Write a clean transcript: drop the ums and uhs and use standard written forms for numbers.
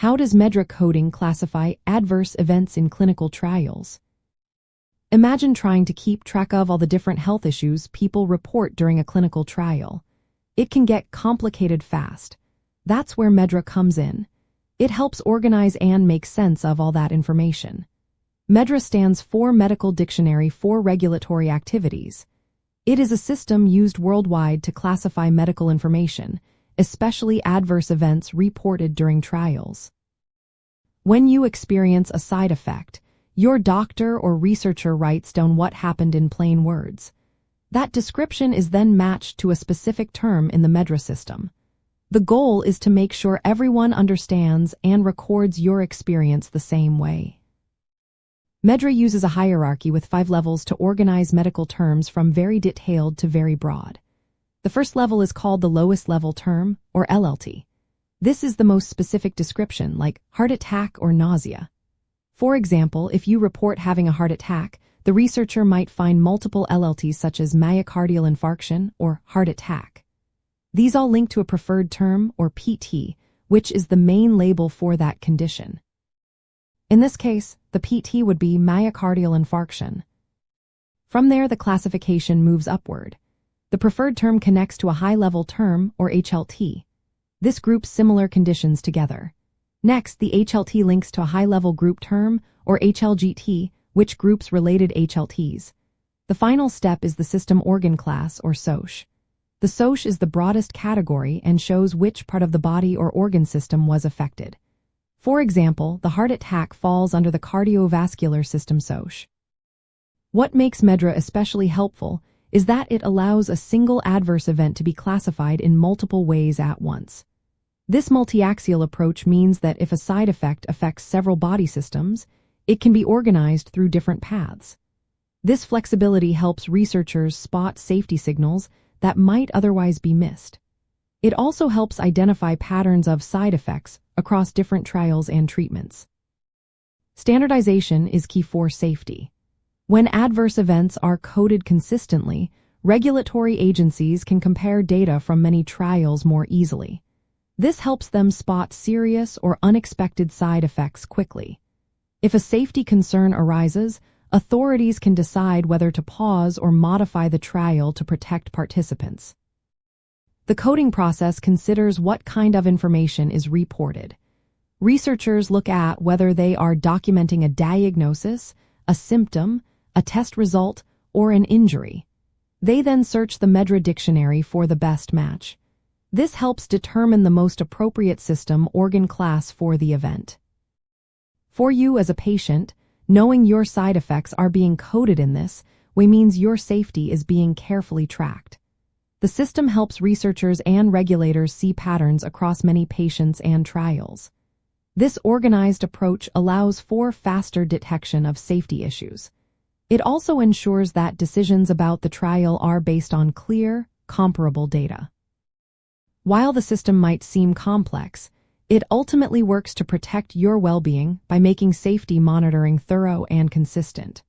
How does MedDRA coding classify adverse events in clinical trials? Imagine trying to keep track of all the different health issues people report during a clinical trial. It can get complicated fast. That's where MedDRA comes in. It helps organize and make sense of all that information. MedDRA stands for Medical Dictionary for Regulatory Activities. It is a system used worldwide to classify medical information, especially adverse events reported during trials. When you experience a side effect, your doctor or researcher writes down what happened in plain words. That description is then matched to a specific term in the MedDRA system. The goal is to make sure everyone understands and records your experience the same way. MedDRA uses a hierarchy with 5 levels to organize medical terms from very detailed to very broad. The first level is called the lowest level term, or LLT. This is the most specific description, like heart attack or nausea. For example, if you report having a heart attack, the researcher might find multiple LLTs such as myocardial infarction or heart attack. These all link to a preferred term, or PT, which is the main label for that condition. In this case, the PT would be myocardial infarction. From there, the classification moves upward. The preferred term connects to a high-level term, or HLT. This groups similar conditions together. Next, the HLT links to a high-level group term, or HLGT, which groups related HLTs. The final step is the system organ class, or SOCH. The SOCH is the broadest category and shows which part of the body or organ system was affected. For example, the heart attack falls under the cardiovascular system SOCH. What makes MedDRA especially helpful is that it allows a single adverse event to be classified in multiple ways at once. This multi-axial approach means that if a side effect affects several body systems, it can be organized through different paths. This flexibility helps researchers spot safety signals that might otherwise be missed. It also helps identify patterns of side effects across different trials and treatments. Standardization is key for safety. When adverse events are coded consistently, regulatory agencies can compare data from many trials more easily. This helps them spot serious or unexpected side effects quickly. If a safety concern arises, authorities can decide whether to pause or modify the trial to protect participants. The coding process considers what kind of information is reported. Researchers look at whether they are documenting a diagnosis, a symptom, a test result, or an injury. They then search the MedDRA dictionary for the best match. This helps determine the most appropriate system organ class for the event. For you as a patient, knowing your side effects are being coded in this way means your safety is being carefully tracked. The system helps researchers and regulators see patterns across many patients and trials. This organized approach allows for faster detection of safety issues. It also ensures that decisions about the trial are based on clear, comparable data. While the system might seem complex, it ultimately works to protect your well-being by making safety monitoring thorough and consistent.